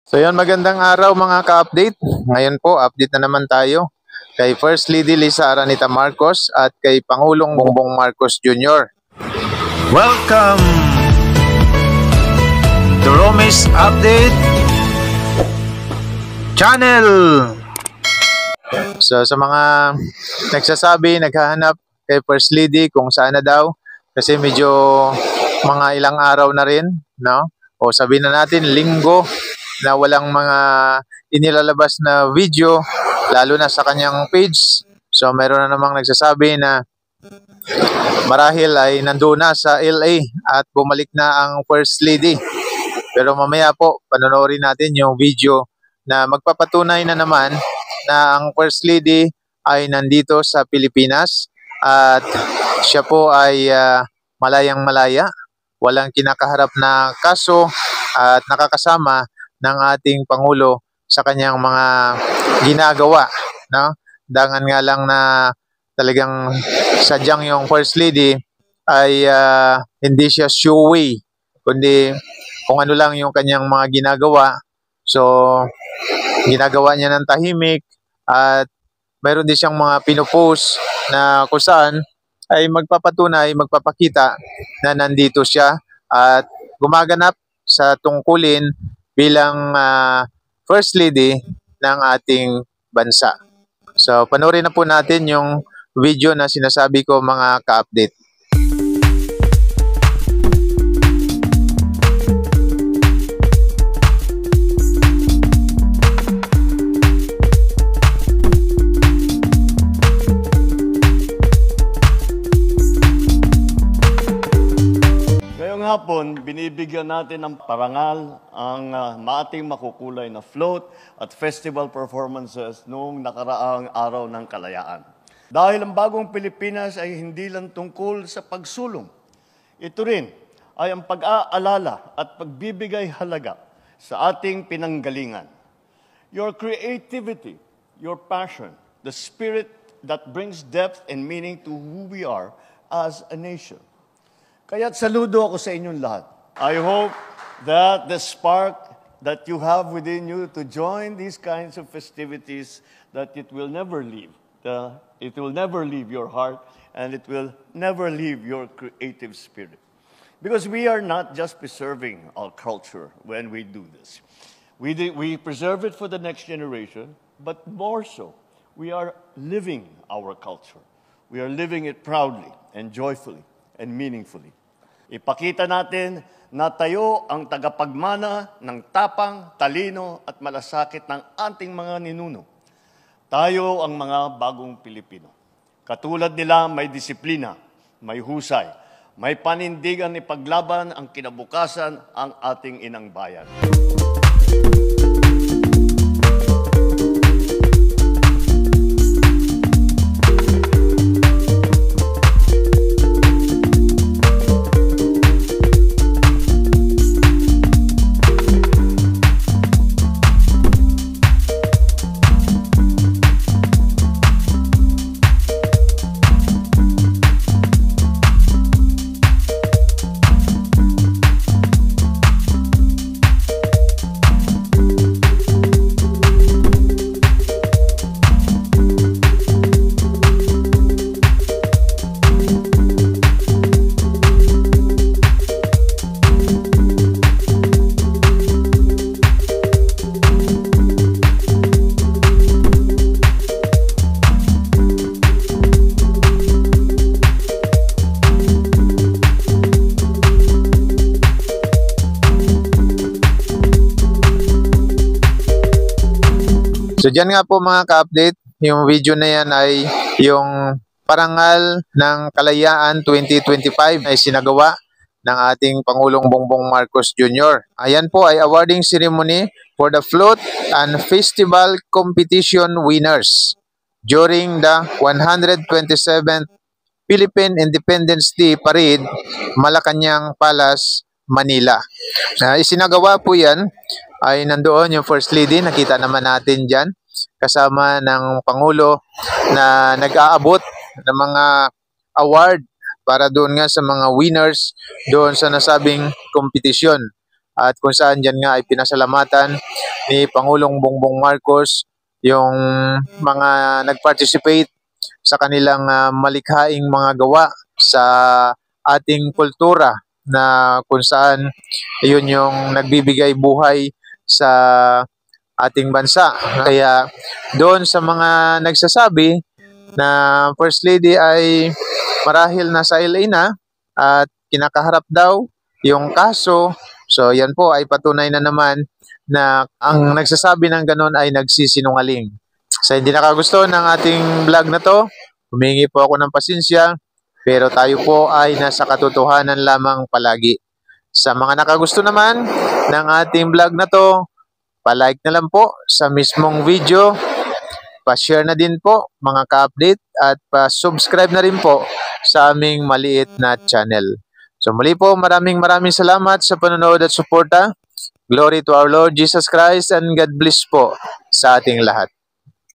So yun, magandang araw mga ka-update. Ngayon po, update na naman tayo kay First Lady Lisa Aranita Marcos at kay Pangulong Bongbong Marcos Jr. Welcome to Romis Update Channel. So sa mga nagsasabi, naghahanap kay First Lady kung saan na daw, kasi medyo mga ilang araw na rin, no? O sabihin na natin linggo na walang mga inilalabas na video, lalo na sa kanyang page. So meron na namang nagsasabi na marahil ay nandoon na sa LA at bumalik na ang First Lady. Pero mamaya po, panonoorin natin yung video na magpapatunay na naman na ang First Lady ay nandito sa Pilipinas at siya po ay malayang malaya, walang kinakaharap na kaso at nakakasama ng ating Pangulo sa kanyang mga ginagawa, no? Dangan nga lang na talagang sadyang yung First Lady ay hindi siya showy, kundi kung ano lang yung kanyang mga ginagawa. So ginagawa niya ng tahimik at mayroon din siyang mga pinupost na kung saan ay magpapatunay, magpapakita na nandito siya at gumaganap sa tungkulin bilang First Lady ng ating bansa. So panoorin na po natin yung video na sinasabi ko mga ka-update. Hapon, binibigyan natin ng parangal ang ating makukulay na float at festival performances noong nakaraang araw ng kalayaan. Dahil ang bagong Pilipinas ay hindi lang tungkol sa pagsulong. Ito rin ay ang pag-aalala at pagbibigay halaga sa ating pinanggalingan. Your creativity, your passion, the spirit that brings depth and meaning to who we are as a nation. Kaya't saludo ako sa inyong lahat. I hope that the spark that you have within you to join these kinds of festivities, that it will never leave. It will never leave your heart, and it will never leave your creative spirit. Because we are not just preserving our culture when we do this. We preserve it for the next generation, but more so, we are living our culture. We are living it proudly and joyfully and meaningfully. Ipakita natin na tayo ang tagapagmana ng tapang, talino at malasakit ng ating mga ninuno. Tayo ang mga bagong Pilipino. Katulad nila, may disiplina, may husay, may panindigan ipaglaban ang kinabukasan ang ating inang bayan. So dyan nga po mga ka-update, yung video na yan ay yung parangal ng Kalayaan 2025 ay sinagawa ng ating Pangulong Bongbong Marcos Jr. Ayan po ay awarding ceremony for the float and festival competition winners during the 127th Philippine Independence Day Parade, Malacanang Palace, Manila. Isinagawa po yan ay nandoon yung First Lady, nakita naman natin dyan, kasama ng Pangulo na nag-aabot ng mga award para doon nga sa mga winners doon sa nasabing kompetisyon. at kung saan dyan nga ay pinasalamatan ni Pangulong Bongbong Marcos yung mga nag-participate sa kanilang malikhaing mga gawa sa ating kultura na kung saan yun yung nagbibigay buhay sa ating bansa. Kaya doon sa mga nagsasabi na First Lady ay marahil nasa LA na at kinakaharap daw yung kaso, so yan po ay patunay na naman na ang nagsasabi ng ganon ay nagsisinungaling. Sa hindi nakagusto ng ating vlog na to, humingi po ako ng pasensya, pero tayo po ay nasa katotohanan lamang palagi. Sa mga nakagusto naman ng ating vlog na to, pa-like na lang po sa mismong video, pa-share na din po mga ka-update at pa-subscribe na rin po sa aming maliit na channel. So muli po, maraming salamat sa panonood at suporta. Glory to our Lord Jesus Christ and God bless po sa ating lahat.